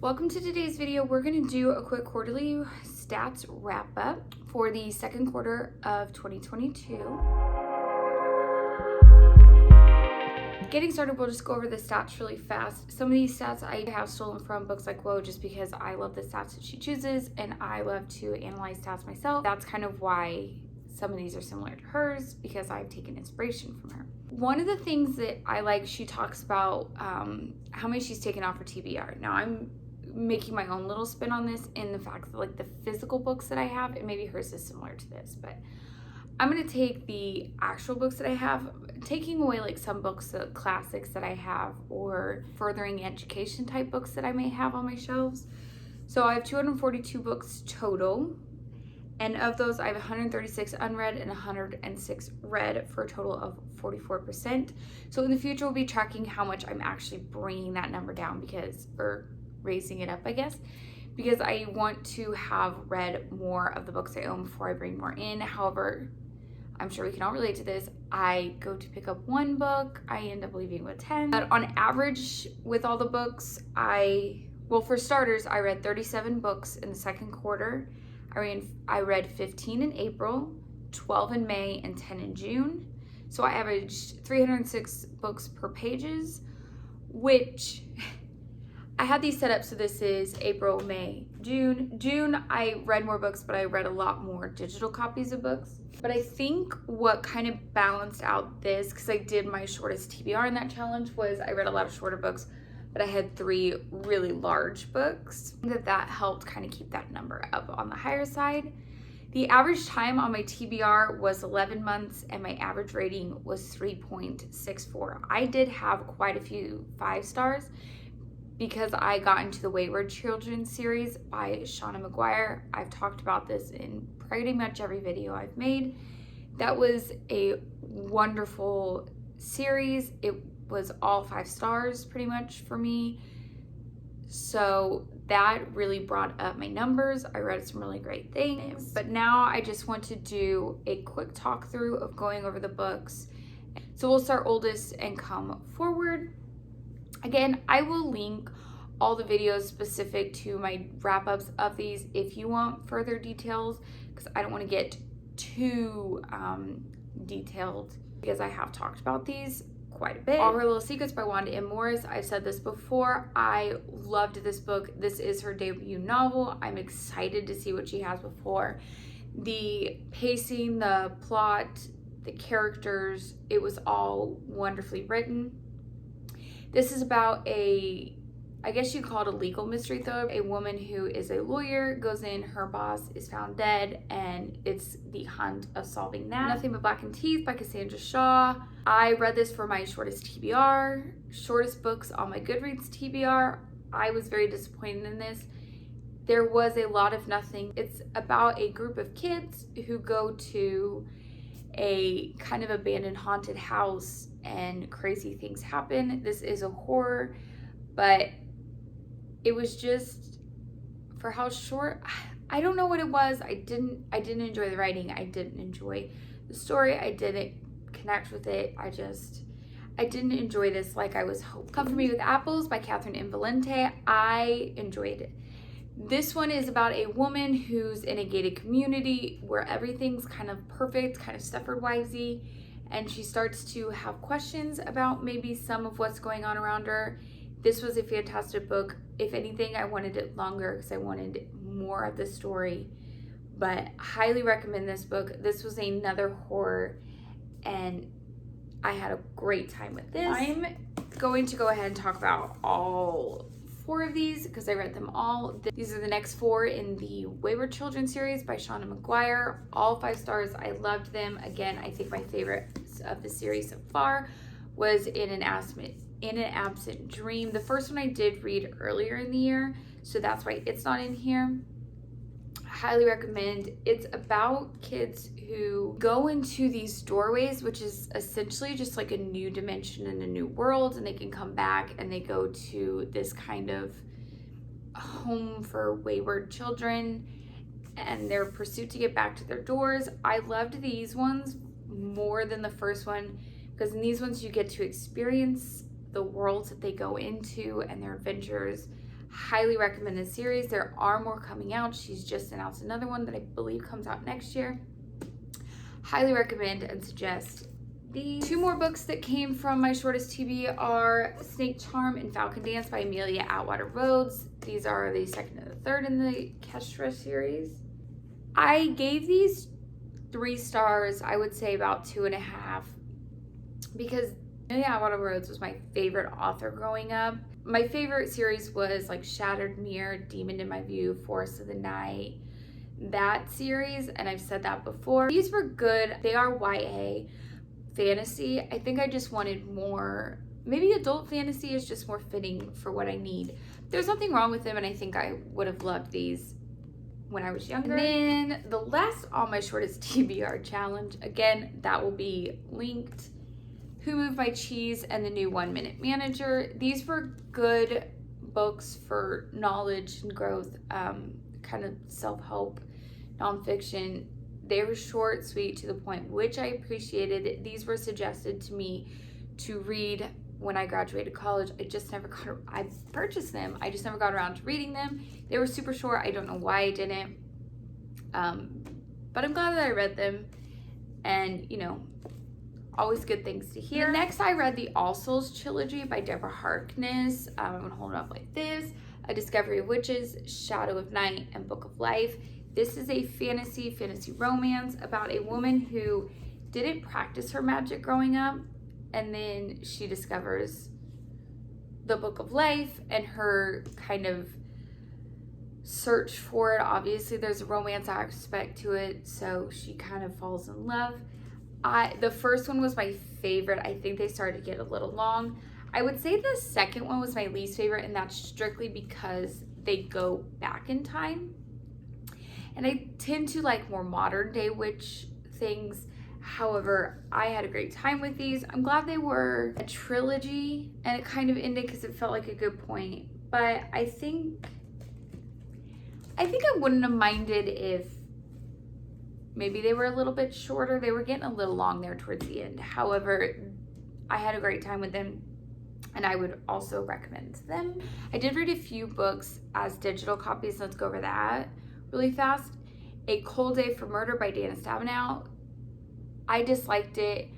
Welcome to today's video. We're going to do a quick quarterly stats wrap up for the second quarter of 2022. Getting started, we'll just go over the stats really fast. Some of these stats I have stolen from books like Whoa, just because I love the stats that she chooses and I love to analyze stats myself. That's kind of why some of these are similar to hers, because I've taken inspiration from her. One of the things that I like, she talks about how many she's taken off her TBR. Now I'm making my own little spin on this in the fact that like the physical books that I have, and maybe hers is similar to this, but I'm going to take the actual books that I have, taking away like some books, the classics that I have, or furthering education type books that I may have on my shelves. So I have 242 books total, and of those I have 136 unread and 106 read for a total of 44%. So in the future we'll be tracking how much I'm actually bringing that number down, or raising it up, I guess, because I want to have read more of the books I own before I bring more in. However, I'm sure we can all relate to this. I go to pick up one book, I end up leaving with 10. But on average, with all the books, for starters, I read 37 books in the second quarter. I read 15 in April, 12 in May, and 10 in June. So I averaged 306 books per pages, which I had these set up so this is April, May, June. June, I read more books, but I read a lot more digital copies of books. But I think what kind of balanced out this, because I did my shortest TBR in that challenge, was I read a lot of shorter books, but I had 3 really large books. I think that helped kind of keep that number up on the higher side. The average time on my TBR was 11 months, and my average rating was 3.64. I did have quite a few 5 stars, because I got into the Wayward Children series by Shauna McGuire. I've talked about this in pretty much every video I've made. That was a wonderful series. It was all 5 stars pretty much for me. So that really brought up my numbers. I read some really great things. But now I just want to do a quick talk through of going over the books. So we'll start oldest and come forward. Again, I will link all the videos specific to my wrap-ups of these if you want further details, because I don't want to get too detailed, because I have talked about these quite a bit. All Her Little Secrets by Wanda M. Morris. I've said this before. I loved this book. This is her debut novel. I'm excited to see what she has before. The pacing, the plot, the characters, it was all wonderfully written. This is about I guess you'd call it a legal mystery though. A woman who is a lawyer goes in, her boss is found dead, and it's the hunt of solving that. Nothing But Blackened Teeth by Cassandra Shaw. I read this for my shortest TBR, shortest books on my Goodreads TBR. I was very disappointed in this. There was a lot of nothing. It's about a group of kids who go to a kind of abandoned haunted house and crazy things happen. This is a horror, but it was just, for how short, I don't know what it was. I didn't enjoy the writing. I didn't enjoy the story. I didn't connect with it. I didn't enjoy this like I was hoping. Come For Me with Apples by Catherine Invalente. I enjoyed it. This one is about a woman who's in a gated community where everything's kind of perfect, kind of Stepford Wivesy, and she starts to have questions about maybe some of what's going on around her. This was a fantastic book. If anything, I wanted it longer because I wanted more of the story, but highly recommend this book. This was another horror, and I had a great time with this. I'm going to go ahead and talk about all 4 of these because I read them all. These are the next 4 in the Wayward Children series by Shauna McGuire. All 5 stars. I loved them. Again, I think my favorite of the series so far was In an Absent Dream. The first one I did read earlier in the year, so that's why it's not in here. Highly recommend. It's about kids who go into these doorways, which is essentially just like a new dimension and a new world, and they can come back and they go to this kind of home for wayward children and their pursuit to get back to their doors. I loved these ones more than the first one, because in these ones you get to experience the worlds that they go into and their adventures. Highly recommend this series. There are more coming out. She's just announced another one that I believe comes out next year. Highly recommend and suggest these. Two more books that came from my shortest TB are Snake Charm and Falcon Dance by Amelia Atwater Rhodes. These are the second and the third in the Kestra series. I gave these 3 stars, I would say about 2.5, because Amelia Atwater Rhodes was my favorite author growing up. My favorite series was like Shattered Mirror, Demon in My View, Forest of the Night, that series, and I've said that before. These were good. They are YA fantasy. I think I just wanted more, maybe adult fantasy is just more fitting for what I need. There's nothing wrong with them, and I think I would have loved these when I was younger. And then the last on my shortest TBR challenge, again, that will be linked, Who Moved My Cheese and the new 1 Minute Manager. These were good books for knowledge and growth, kind of self-help, nonfiction. They were short, sweet, to the point, which I appreciated. These were suggested to me to read when I graduated college. I purchased them. I just never got around to reading them. They were super short. I don't know why I didn't. But I'm glad that I read them. And, you know, always good things to hear. Next, I read the All Souls trilogy by Deborah Harkness. I'm gonna hold it up like this. A Discovery of Witches, Shadow of Night, and Book of Life. This is a fantasy romance about a woman who didn't practice her magic growing up, and then she discovers the Book of Life and her kind of search for it. Obviously, there's a romance aspect to it, so she kind of falls in love. The first one was my favorite. I think they started to get a little long. I would say the second one was my least favorite, and that's strictly because they go back in time. And I tend to like more modern day witch things. However, I had a great time with these. I'm glad they were a trilogy, and it kind of ended because it felt like a good point. But I think I wouldn't have minded if maybe they were a little bit shorter. They were getting a little long there towards the end. However, I had a great time with them, and I would also recommend them. I did read a few books as digital copies. Let's go over that really fast. A Cold Day for Murder by Dana Stabenow. I disliked it.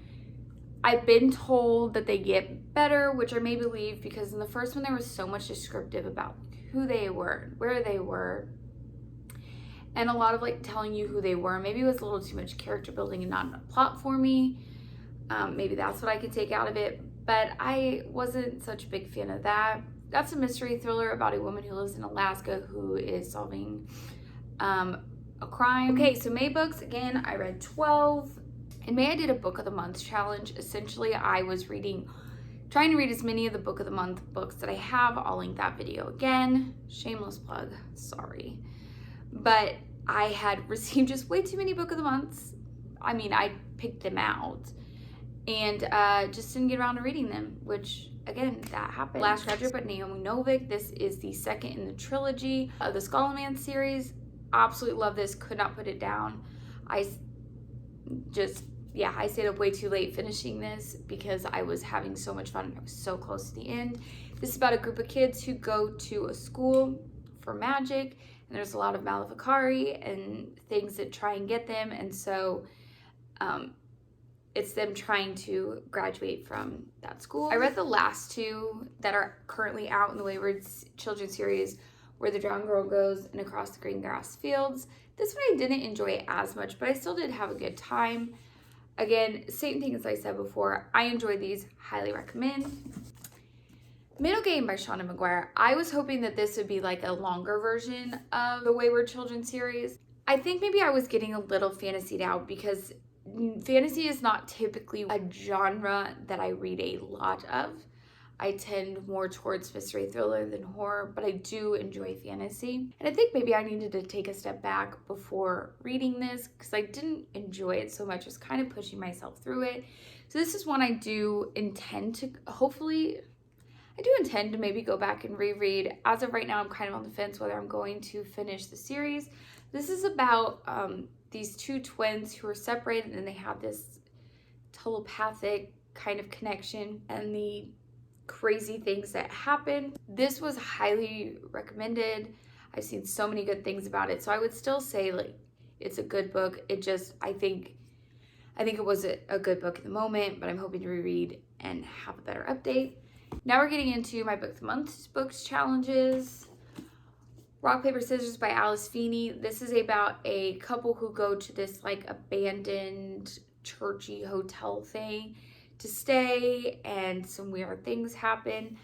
I've been told that they get better, which I may believe, because in the first one there was so much descriptive about who they were, where they were, and a lot of like telling you who they were. Maybe it was a little too much character building and not enough plot for me. Maybe that's what I could take out of it, but I wasn't such a big fan of that. That's a mystery thriller about a woman who lives in Alaska who is solving a crime. Okay, so May books, again, I read 12. In May, I did a book of the month challenge. Essentially, I was trying to read as many of the book of the month books that I have. I'll link that video again. Shameless plug, sorry. But I had received just way too many book of the months. I mean, I picked them out and just didn't get around to reading them, which again, that happened. Last Graduate by Naomi Novik. This is the second in the trilogy of the Skullman series. Absolutely love this, could not put it down. I stayed up way too late finishing this because I was having so much fun. I was so close to the end. This is about a group of kids who go to a school for magic, and there's a lot of Maleficari and things that try and get them, and so it's them trying to graduate from that school. I read the last 2 that are currently out in the Wayward Children series, Where the Drowned Girl Goes and Across the Green Grass Fields. This one I didn't enjoy as much, but I still did have a good time. Again, same thing as I said before. I enjoyed these, highly recommend. Middle Game by Shauna McGuire. I was hoping that this would be like a longer version of the Wayward Children series. I think maybe I was getting a little fantasied out because fantasy is not typically a genre that I read a lot of. I tend more towards mystery thriller than horror, but I do enjoy fantasy. And I think maybe I needed to take a step back before reading this because I didn't enjoy it so much. I was kind of pushing myself through it. So this is one I do intend to, maybe go back and reread. As of right now, I'm kind of on the fence whether I'm going to finish the series. This is about these 2 twins who are separated and they have this telepathic kind of connection, and the crazy things that happen. This was highly recommended. I've seen so many good things about it. So I would still say like it's a good book. It just, I think it was a good book at the moment, but I'm hoping to reread and have a better update. Now we're getting into my Book of the Month books challenges. Rock, Paper, Scissors by Alice Feeney. This is about a couple who go to this like abandoned churchy hotel thing to stay, and some weird things happen.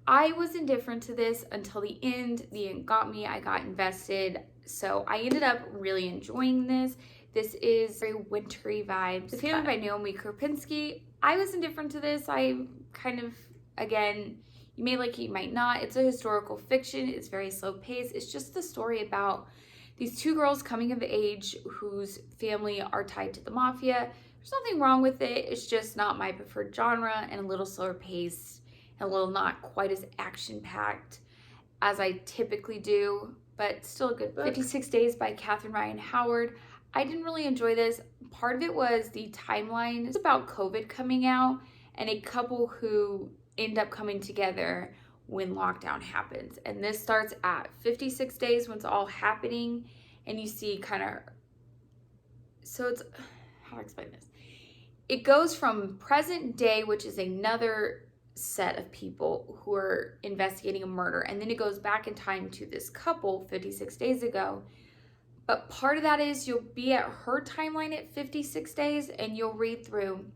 I was indifferent to this until the end. The end got me. I got invested. So I ended up really enjoying this. This is very wintry vibes. The Family by Naomi Kropinski. I was indifferent to this. I kind of, again, you may like it, you might not. It's a historical fiction. It's very slow paced. It's just the story about these two girls coming of age whose family are tied to the mafia. There's nothing wrong with it. It's just not my preferred genre and a little slower paced and a little not quite as action packed as I typically do, but still a good book. 56 Days by Catherine Ryan Howard. I didn't really enjoy this. Part of it was the timeline. It's about COVID coming out and a couple who end up coming together when lockdown happens. And this starts at 56 days when it's all happening, and you see kind of, so it's, how do I explain this? It goes from present day, which is another set of people who are investigating a murder, and then it goes back in time to this couple 56 days ago. But part of that is you'll be at her timeline at 56 days and you'll read through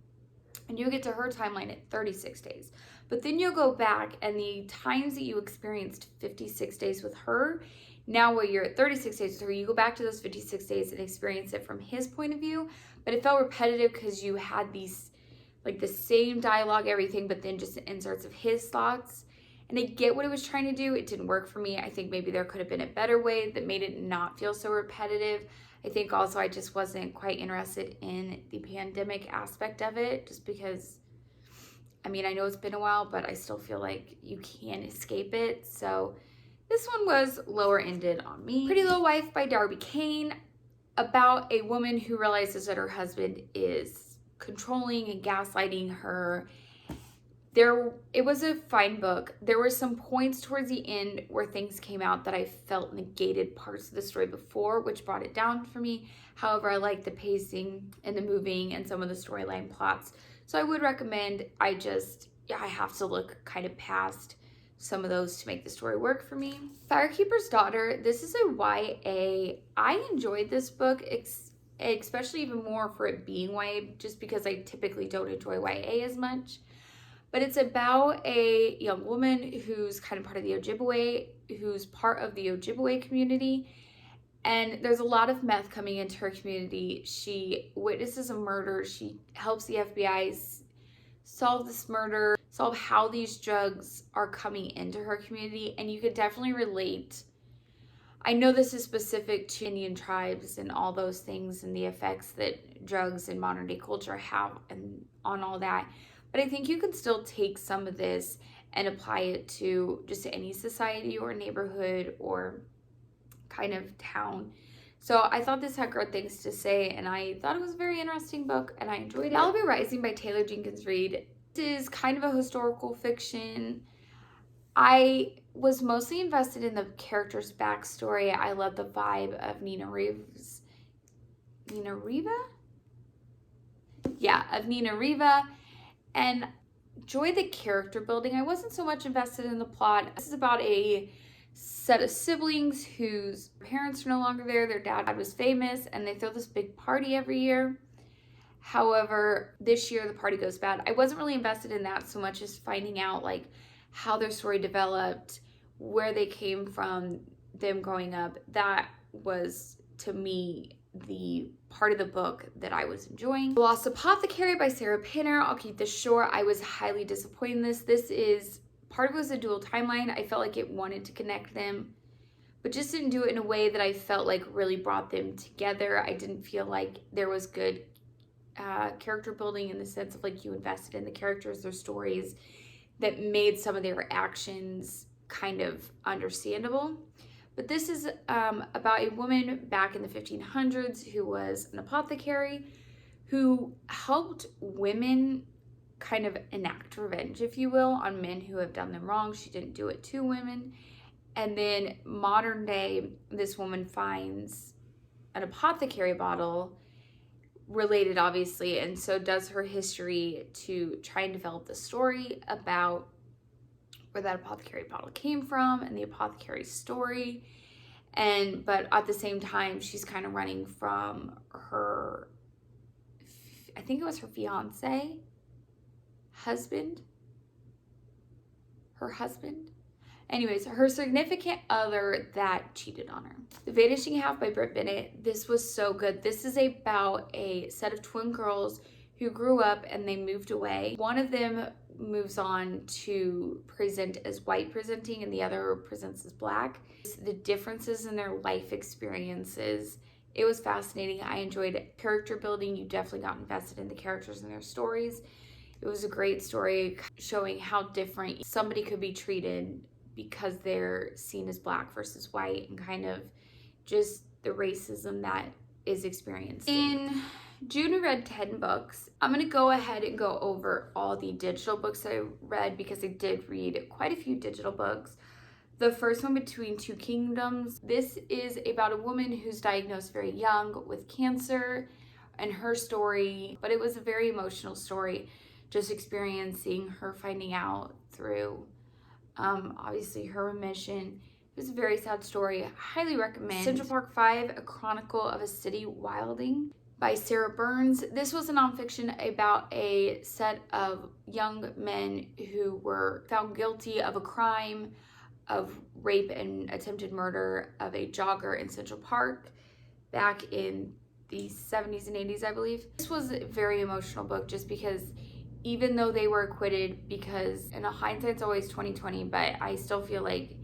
and you'll get to her timeline at 36 days. But then you'll go back, and the times that you experienced 56 days with her, now where you're at 36 days with her, you go back to those 56 days and experience it from his point of view. But it felt repetitive because you had these, like the same dialogue, everything, but then just inserts of his thoughts. And I get what it was trying to do. It didn't work for me. I think maybe there could have been a better way that made it not feel so repetitive. I think also I just wasn't quite interested in the pandemic aspect of it, just because, I mean, I know it's been a while, but I still feel like you can't escape it. So this one was lower ended on me. Pretty Little Wife by Darby Kane, about a woman who realizes that her husband is controlling and gaslighting her. It was a fine book. There were some points towards the end where things came out that I felt negated parts of the story before, which brought it down for me. However, I like the pacing and the moving and some of the storyline plots. So I would recommend. I have to look kind of past some of those to make the story work for me. Firekeeper's Daughter. This is a YA. I enjoyed this book, especially even more for it being YA, just because I typically don't enjoy YA as much. But it's about a young woman who's kind of part of the Ojibwe, who's part of the Ojibwe community. And there's a lot of meth coming into her community. She witnesses a murder. She helps the FBI solve this murder, solve how these drugs are coming into her community. And you could definitely relate. I know this is specific to Indian tribes and all those things and the effects that drugs and modern day culture have and on all that. But I think you can still take some of this and apply it to just any society or neighborhood or kind of town. So I thought this had great things to say, and I thought it was a very interesting book, and I enjoyed it. Malibu Rising by Taylor Jenkins Reid. This is kind of a historical fiction. I was mostly invested in the character's backstory. I love the vibe of Nina Riva. And enjoyed the character building. I wasn't so much invested in the plot. This is about a set of siblings whose parents are no longer there. Their dad was famous, and they throw this big party every year. However, this year the party goes bad. I wasn't really invested in that so much as finding out like how their story developed, where they came from, them growing up. That was, to me, the part of the book that I was enjoying. The Lost Apothecary by Sarah Pinner. I'll keep this short. I was highly disappointed in this. This is, part of it was a dual timeline. I felt like it wanted to connect them, but just didn't do it in a way that I felt like really brought them together. I didn't feel like there was good character building in the sense of like you invested in the characters, their stories, that made some of their actions kind of understandable. But this is about a woman back in the 1500s who was an apothecary who helped women kind of enact revenge, if you will, on men who have done them wrong. She didn't do it to women. And then modern day, this woman finds an apothecary bottle, related obviously, and so does her history to try and develop the story about where that apothecary bottle came from and the apothecary's story. But at the same time, she's kind of running from her, I think it was her her husband. Anyways, her significant other that cheated on her. The Vanishing Half by Brit Bennett. This was so good. This is about a set of twin girls who grew up and they moved away. One of them moves on to present as white presenting and the other presents as black. The differences in their life experiences, it was fascinating. I enjoyed it. Character building, you definitely got invested in the characters and their stories. It was a great story showing how different somebody could be treated because they're seen as black versus white, and kind of just the racism that is experienced. In June, I read 10 books. I'm gonna go ahead and go over all the digital books I read because I did read quite a few digital books. The first one, Between Two Kingdoms. This is about a woman who's diagnosed very young with cancer and her story, but it was a very emotional story, just experiencing her finding out through obviously her remission. It was a very sad story. I highly recommend Central Park 5, A Chronicle of a City Wilding by Sarah Burns. This was a nonfiction about a set of young men who were found guilty of a crime of rape and attempted murder of a jogger in Central Park back in the 70s and 80s, I believe. This was a very emotional book just because even though they were acquitted, because in hindsight's always 2020, but I still feel like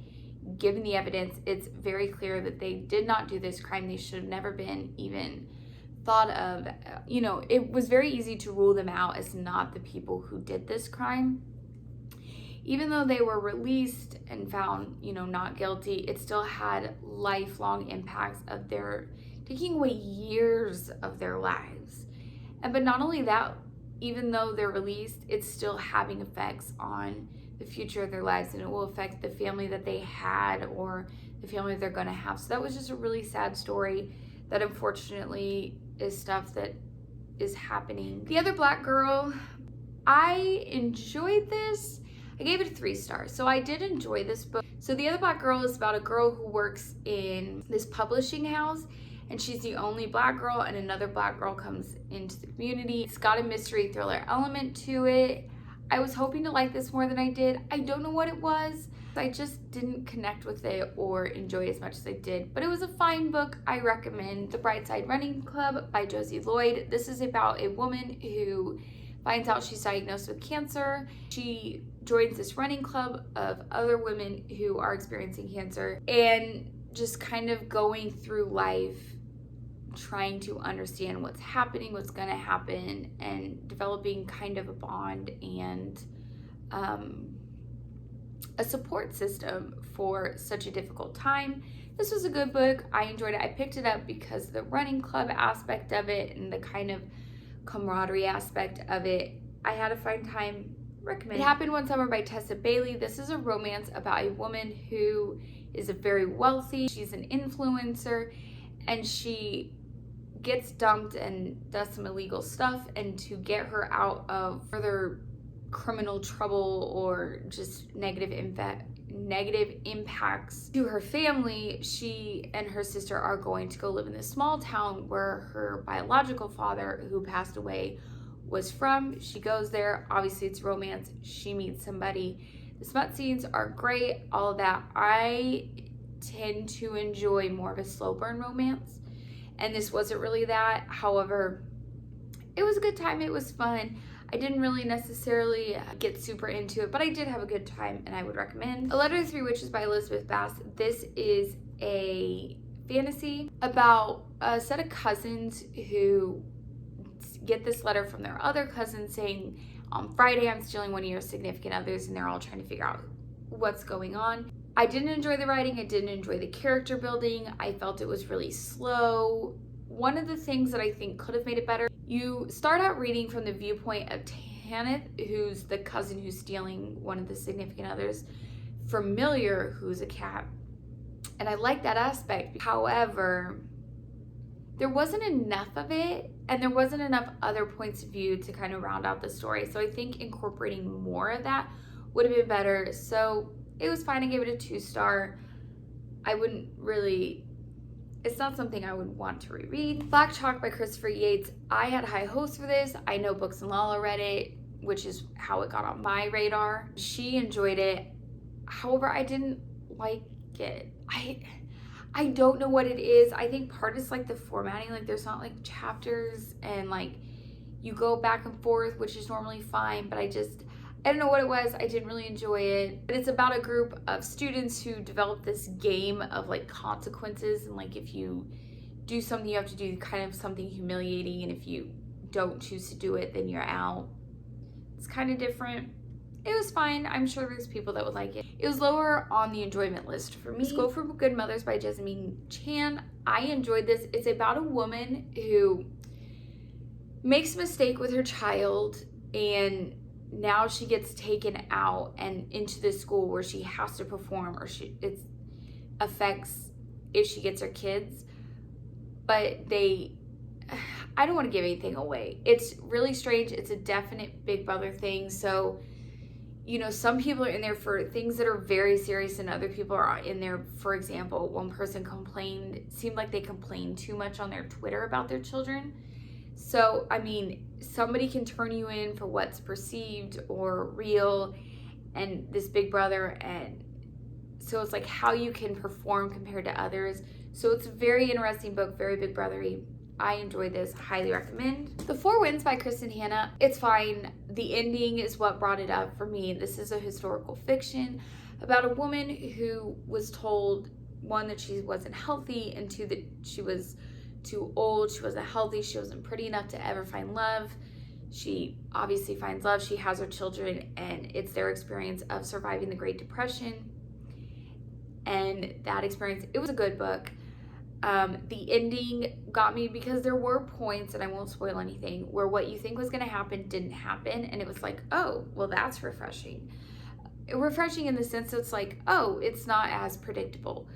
given the evidence, it's very clear that they did not do this crime. They should have never been even thought of. You know, it was very easy to rule them out as not the people who did this crime. Even though they were released and found, you know, not guilty, it still had lifelong impacts of their taking away years of their lives. But not only that, even though they're released, it's still having effects on the future of their lives, and it will affect the family that they had or the family they're going to have. So that was just a really sad story that unfortunately is stuff that is happening. The Other Black Girl, I enjoyed this. I gave it 3 stars. So I did enjoy this book. So The Other Black Girl is about a girl who works in this publishing house, and she's the only black girl, and another black girl comes into the community. It's got a mystery thriller element to it. I was hoping to like this more than I did. I don't know what it was. I just didn't connect with it or enjoy as much as I did, but it was a fine book. I recommend The Brightside Running Club by Josie Lloyd. This is about a woman who finds out she's diagnosed with cancer. She joins this running club of other women who are experiencing cancer and just kind of going through life trying to understand what's happening, what's going to happen, and developing kind of a bond and a support system for such a difficult time. This was a good book. I enjoyed it. I picked it up because of the running club aspect of it and the kind of camaraderie aspect of it. I had a fine time. Recommend. It Happened One Summer by Tessa Bailey. This is a romance about a woman who is very wealthy. She's an influencer and she gets dumped and does some illegal stuff, and to get her out of further criminal trouble or just negative impacts to her family, she and her sister are going to go live in this small town where her biological father, who passed away, was from. She goes there. Obviously it's romance. She meets somebody. The smut scenes are great, all of that. I tend to enjoy more of a slow burn romance, and this wasn't really that. However, it was a good time. It was fun. I didn't really necessarily get super into it, but I did have a good time, and I would recommend. A Letter to Three Witches by Elizabeth Bass. This is a fantasy about a set of cousins who get this letter from their other cousin saying, on Friday I'm stealing one of your significant others, and they're all trying to figure out what's going on. I didn't enjoy the writing. I didn't enjoy the character building. I felt it was really slow. One of the things that I think could have made it better, you start out reading from the viewpoint of Hannah, who's the cousin who's stealing one of the significant others, Familiar, who's a cat. And I like that aspect. However, there wasn't enough of it, and there wasn't enough other points of view to kind of round out the story. So I think incorporating more of that would have been better. So it was fine. I gave it a 2-star. I wouldn't really, it's not something I would want to reread. Black Chalk by Christopher Yates. I had high hopes for this. I know Books and Lala read it, which is how it got on my radar. She enjoyed it. However, I didn't like it. I don't know what it is. I think part is like the formatting, like there's not like chapters and like you go back and forth, which is normally fine, but I don't know what it was. I didn't really enjoy it. But it's about a group of students who develop this game of like consequences, and like if you do something, you have to do kind of something humiliating, and if you don't choose to do it, then you're out. It's kind of different. It was fine. I'm sure there's people that would like it. It was lower on the enjoyment list for me. Go for Good Mothers by Jessamine Chan. I enjoyed this. It's about a woman who makes a mistake with her child, and now she gets taken out and into this school where she has to perform, or it affects if she gets her kids. But I don't want to give anything away. It's really strange. It's a definite Big Brother thing. So, you know, some people are in there for things that are very serious, and other people are in there, for example, one person seemed like they complained too much on their Twitter about their children. So, I mean, somebody can turn you in for what's perceived or real, and this Big Brother, and so it's like how you can perform compared to others. So it's a very interesting book, very Big Brother-y. I enjoyed this, highly recommend. The Four Winds by Kristen Hanna. It's fine. The ending is what brought it up for me. This is a historical fiction about a woman who was told, one, that she wasn't healthy, and two, that she was too old, she wasn't healthy, she wasn't pretty enough to ever find love. She obviously finds love, she has her children, and it's their experience of surviving the Great Depression. And that experience, it was a good book. The ending got me because there were points, and I won't spoil anything, where what you think was going to happen didn't happen, and it was like, oh, well, that's refreshing. Refreshing in the sense that it's like, oh, it's not as predictable.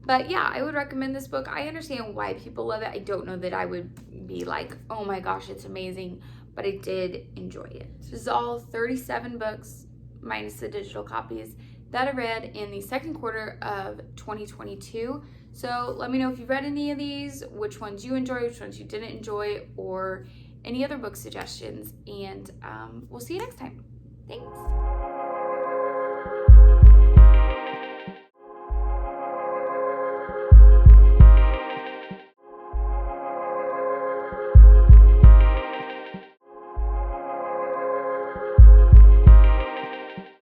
But yeah, I would recommend this book. I understand why people love it. I don't know that I would be like, oh my gosh, it's amazing, but I did enjoy it. This is all 37 books, minus the digital copies, that I read in the second quarter of 2022. So let me know if you've read any of these, which ones you enjoyed, which ones you didn't enjoy, or any other book suggestions. And we'll see you next time. Thanks.